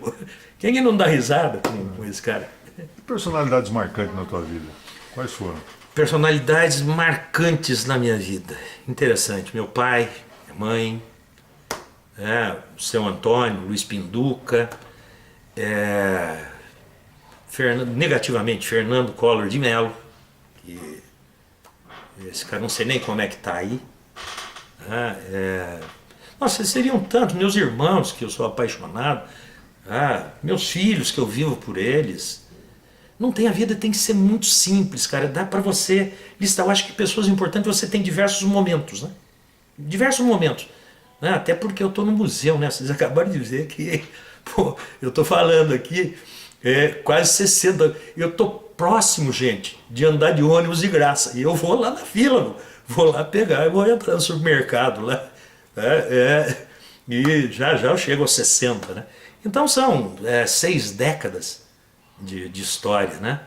Quem que não dá risada com esse cara? E personalidades marcantes na tua vida? Quais foram? Personalidades marcantes na minha vida. Interessante. Meu pai, minha mãe, o seu Antônio, Luiz Pinduca, negativamente Fernando Collor de Mello, que esse cara não sei nem como é que está aí. Nossa, seriam tantos, meus irmãos que eu sou apaixonado, meus filhos que eu vivo por eles. Não tem, a vida tem que ser muito simples, cara. Dá para você listar, eu acho que pessoas importantes você tem diversos momentos, né? Diversos momentos, né? Até porque eu estou no museu, né? Vocês acabaram de dizer que, pô, eu estou falando aqui quase 60, eu estou próximo, gente, de andar de ônibus de graça, e eu vou lá na fila, vou lá pegar, eu vou entrar no supermercado lá, e já eu chego aos 60, né? Então são 6 décadas de história, né?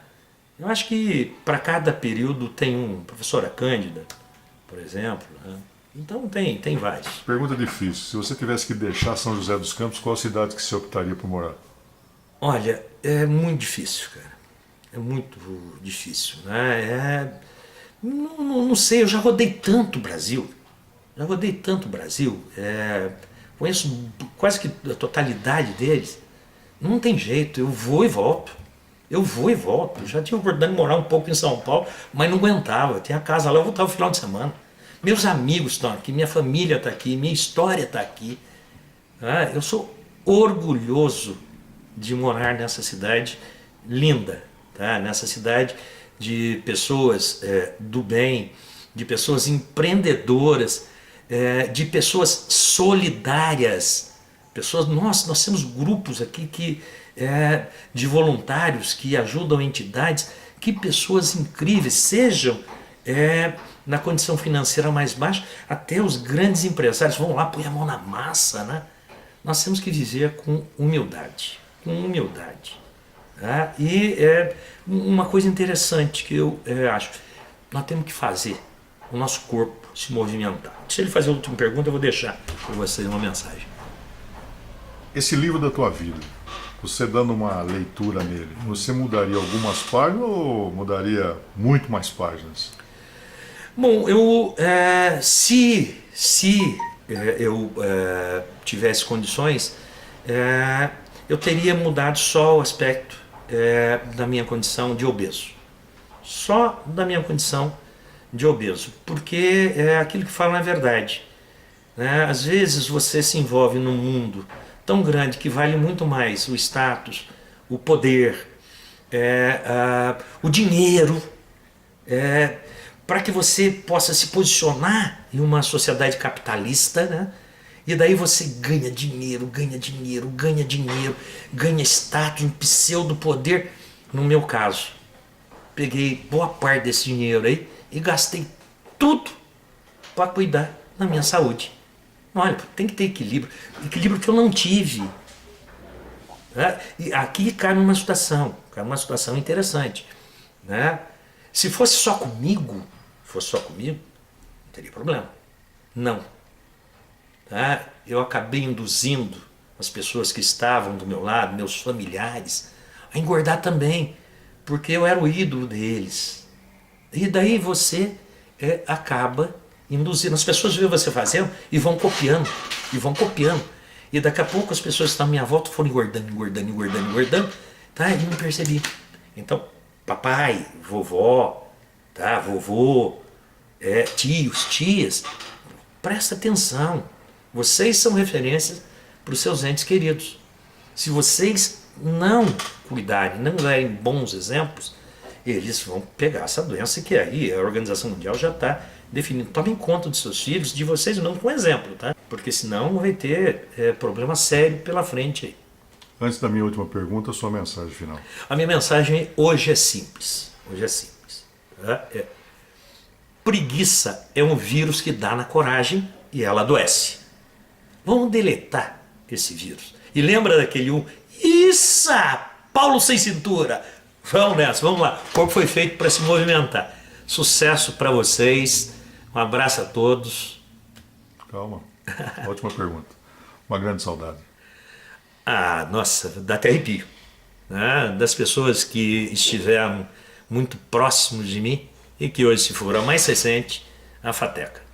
Eu acho que para cada período tem professora Cândida, por exemplo, né? Então tem vários. Pergunta difícil. Se você tivesse que deixar São José dos Campos, qual cidade que você optaria por morar? Olha, é muito difícil, cara. É muito difícil, né? Não sei, eu já rodei tanto o Brasil. Conheço quase que a totalidade deles. Não tem jeito, eu vou e volto. Eu já tive a oportunidade de morar um pouco em São Paulo, mas não aguentava. Eu tinha a casa lá, eu voltava no final de semana. Meus amigos estão aqui, minha família está aqui, minha história está aqui. Eu sou orgulhoso de morar nessa cidade linda, tá? Nessa cidade de pessoas do bem, de pessoas empreendedoras, de pessoas solidárias, pessoas, nós temos grupos aqui de voluntários que ajudam entidades, que pessoas incríveis, sejam na condição financeira mais baixa, até os grandes empresários vão lá, põem a mão na massa, né? Nós temos que viver com humildade, tá? E uma coisa interessante que eu acho, nós temos que fazer o nosso corpo se movimentar. Se ele fazer a última pergunta, eu vou deixar para vocês uma mensagem. Esse livro da tua vida, você dando uma leitura nele, você mudaria algumas páginas ou mudaria muito mais páginas? Bom, se eu tivesse condições, eu teria mudado só o aspecto da minha condição de obeso. Só da minha condição de obeso, porque aquilo que falam é verdade, né? Às vezes você se envolve num mundo tão grande que vale muito mais o status, o poder, o dinheiro, para que você possa se posicionar em uma sociedade capitalista, né? E daí você ganha dinheiro, ganha status, um pseudo poder. No meu caso, peguei boa parte desse dinheiro aí e gastei tudo para cuidar da minha saúde. Olha, tem que ter equilíbrio que eu não tive. E aqui cai numa situação interessante, né? Se fosse só comigo, não teria problema. Não. Tá? Eu acabei induzindo as pessoas que estavam do meu lado, meus familiares, a engordar também, porque eu era o ídolo deles. E daí você acaba induzindo. As pessoas veem você fazendo e vão copiando. E daqui a pouco as pessoas que estão à minha volta foram engordando, tá? E não percebi. Então, papai, vovó, tá? Vovô, tios, tias, presta atenção. Vocês são referências para os seus entes queridos. Se vocês não cuidarem, não darem bons exemplos, eles vão pegar essa doença que aí a Organização Mundial já está definindo. Tomem conta dos seus filhos, de vocês, não com exemplo, tá? Porque senão vai ter problema sério pela frente aí. Antes da minha última pergunta, sua mensagem final. A minha mensagem hoje é simples. Tá? Preguiça é um vírus que dá na coragem e ela adoece. Vamos deletar esse vírus. E lembra daquele Isso! Paulo sem cintura! Vamos nessa, vamos lá. O corpo foi feito para se movimentar. Sucesso para vocês. Um abraço a todos. Calma. Ótima pergunta. Uma grande saudade. Nossa, dá até arrepio. Né? Das pessoas que estiveram muito próximos de mim e que hoje se foram. A mais recente, a Fateca.